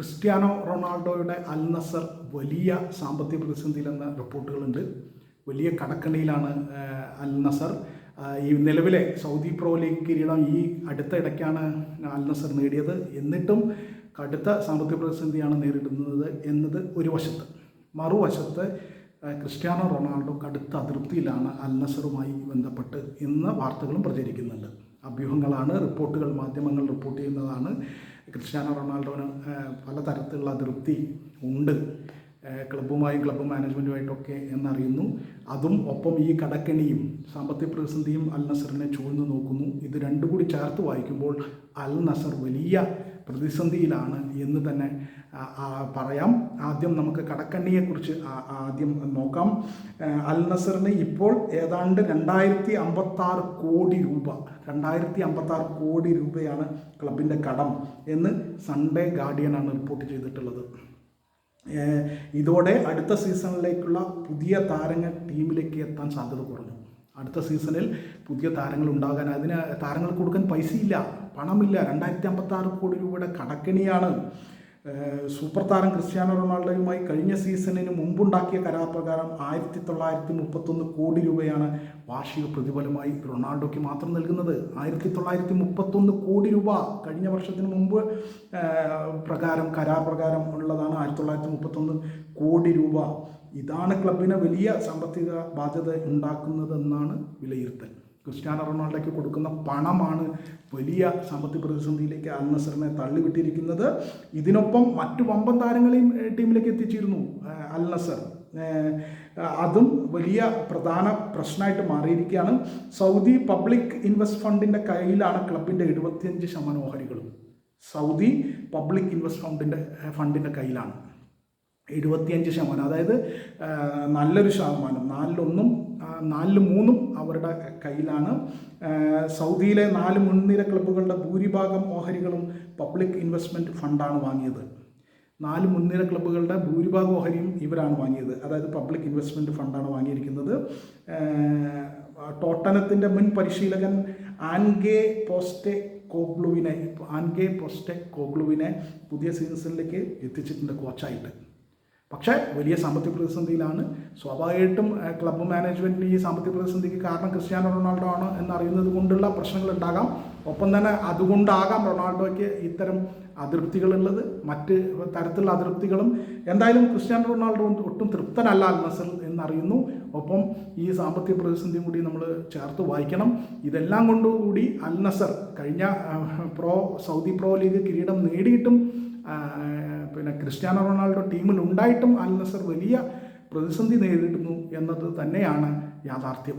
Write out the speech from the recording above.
Cristiano റൊണാൾഡോയുടെ അൽ നസർ വലിയ സാമ്പത്തിക പ്രതിസന്ധിയിലെന്ന റിപ്പോർട്ടുകളുണ്ട്. വലിയ കടക്കണിയിലാണ് അൽ നസർ. ഈ നിലവിലെ സൗദി പ്രോ ലീഗ് കിരീടം ഈ അടുത്ത ഇടയ്ക്കാണ് അൽ നസർ നേടിയത്. എന്നിട്ടും കടുത്ത സാമ്പത്തിക പ്രതിസന്ധിയാണ് നേരിടുന്നത് എന്നത് ഒരു വശത്ത്. മറുവശത്ത് ക്രിസ്ത്യാനോ റൊണാൾഡോ കടുത്ത അതൃപ്തിയിലാണ് അൽ നസറുമായി ബന്ധപ്പെട്ട് ഇന്ന് വാർത്തകളും പ്രചരിക്കുന്നുണ്ട്. അഭ്യൂഹങ്ങളാണ്, റിപ്പോർട്ടുകൾ, മാധ്യമങ്ങൾ റിപ്പോർട്ട് ചെയ്യുന്നതാണ്. ക്രിസ്ത്യാനോ റൊണാൾഡോന് പലതരത്തിലുള്ള അതൃപ്തി ഉണ്ട് ക്ലബ്ബുമായും ക്ലബ്ബ് മാനേജ്മെൻറ്റുമായിട്ടൊക്കെ എന്നറിയുന്നു. അതും ഒപ്പം ഈ കടക്കെണിയും സാമ്പത്തിക പ്രതിസന്ധിയും അൽ നസറിനെ ചൂഴ്ന്നു നോക്കുന്നു. ഇത് രണ്ടും കൂടി ചേർത്ത് വായിക്കുമ്പോൾ അൽ നസർ വലിയ പ്രതിസന്ധിയിലാണ് എന്ന് തന്നെ പറയാം. ആദ്യം നമുക്ക് കടക്കണ്ണിയെക്കുറിച്ച് ആദ്യം നോക്കാം. അൽ നസറിന് ഇപ്പോൾ ഏതാണ്ട് 2056 കോടി രൂപ 2056 കോടി രൂപയാണ് ക്ലബിൻ്റെ കടം എന്ന് സൺഡേ ഗാർഡിയനാണ് റിപ്പോർട്ട് ചെയ്തിട്ടുള്ളത്. ഇതോടെ അടുത്ത സീസണിലേക്കുള്ള പുതിയ താരങ്ങൾ ടീമിലേക്ക് എത്താൻ സാധ്യത കുറഞ്ഞു. അടുത്ത സീസണിൽ പുതിയ താരങ്ങൾ ഉണ്ടാകാൻ അതിന് താരങ്ങൾക്ക് കൊടുക്കാൻ പൈസയില്ല, പണമില്ല. 2056 കോടി രൂപയുടെ കടക്കെണിയാണ്. സൂപ്പർ താരം ക്രിസ്ത്യാനോ റൊണാൾഡോയുമായി കഴിഞ്ഞ സീസണിന് മുമ്പുണ്ടാക്കിയ കരാർ പ്രകാരം 1931 കോടി രൂപയാണ് വാർഷിക പ്രതിഫലമായി റൊണാൾഡോയ്ക്ക് മാത്രം നൽകുന്നത്. 1931 കോടി രൂപ കഴിഞ്ഞ വർഷത്തിന് മുമ്പ് കരാർ പ്രകാരം ഉള്ളതാണ് 1931 കോടി രൂപ. ഇതാണ് ക്ലബിന് വലിയ സാമ്പത്തിക ബാധ്യത ഉണ്ടാക്കുന്നതെന്നാണ് വിലയിരുത്തൽ. ക്രിസ്ത്യാനോ റൊണാൾഡോയ്ക്ക് കൊടുക്കുന്ന പണമാണ് വലിയ സാമ്പത്തിക പ്രതിസന്ധിയിലേക്ക് അൽ നസറിനെ തള്ളിവിട്ടിരിക്കുന്നത്. ഇതിനൊപ്പം മറ്റു വമ്പൻ താരങ്ങളെയും ടീമിലേക്ക് എത്തിച്ചിരുന്നു അൽ നസർ. അതും വലിയ പ്രധാന പ്രശ്നമായിട്ട് മാറിയിരിക്കുകയാണ്. സൗദി പബ്ലിക് ഇൻവെസ്റ്റ് ഫണ്ടിൻ്റെ കയ്യിലാണ് ക്ലബിൻ്റെ 75% ഓഹരികളും. സൗദി പബ്ലിക് ഇൻവെസ്റ്റ് ഫണ്ടിൻ്റെ കയ്യിലാണ് 75%. അതായത് നല്ലൊരു ശതമാനം, 4/3 അവരുടെ കയ്യിലാണ്. സൗദിയിലെ 4 മുൻനിര ക്ലബ്ബുകളുടെ ഭൂരിഭാഗം ഓഹരികളും പബ്ലിക് ഇൻവെസ്റ്റ്മെൻറ്റ് ഫണ്ടാണ് വാങ്ങിയത്. 4 മുൻനിര ക്ലബ്ബുകളുടെ ഭൂരിഭാഗം ഓഹരിയും ഇവരാണ് വാങ്ങിയത്. അതായത് പബ്ലിക് ഇൻവെസ്റ്റ്മെൻറ്റ് ഫണ്ടാണ് വാങ്ങിയിരിക്കുന്നത്. ടോട്ടനത്തിൻ്റെ മുൻ പരിശീലകൻ ആൻഗെ പോസ്റ്റെ കോഗ്ലുവിനെ പുതിയ സീസണിലേക്ക് എത്തിച്ചിട്ടുണ്ട് കോച്ചായിട്ട്. പക്ഷേ വലിയ സാമ്പത്തിക പ്രതിസന്ധിയിലാണ്. സ്വാഭാവികമായിട്ടും ക്ലബ്ബ് മാനേജ്മെൻറ്റിന് ഈ സാമ്പത്തിക പ്രതിസന്ധിക്ക് കാരണം ക്രിസ്ത്യാനോ റൊണാൾഡോ ആണ് എന്നറിയുന്നത് കൊണ്ടുള്ള പ്രശ്നങ്ങൾ ഉണ്ടാകാം. ഒപ്പം തന്നെ അതുകൊണ്ടാകാം റൊണാൾഡോയ്ക്ക് ഇത്തരം അതൃപ്തികളുള്ളത്, മറ്റ് തരത്തിലുള്ള അതൃപ്തികളും. എന്തായാലും ക്രിസ്ത്യാനോ റൊണാൾഡോ ഒട്ടും തൃപ്തനല്ല അൽ നസർ എന്നറിയുന്നു. ഒപ്പം ഈ സാമ്പത്തിക പ്രതിസന്ധിയും കൂടി നമ്മൾ ചേർത്ത് വായിക്കണം. ഇതെല്ലാം കൊണ്ടുകൂടി അൽ നസർ കഴിഞ്ഞ സൗദി പ്രോ ലീഗ് കിരീടം നേടിയിട്ടും ക്രിസ്ത്യാനോ റൊണാൾഡോ ടീമിൽ ഉണ്ടായിട്ടും അൽ നസർ വലിയ പ്രതിസന്ധി നേരിടുന്നു എന്നത് തന്നെയാണ് യാഥാർത്ഥ്യം.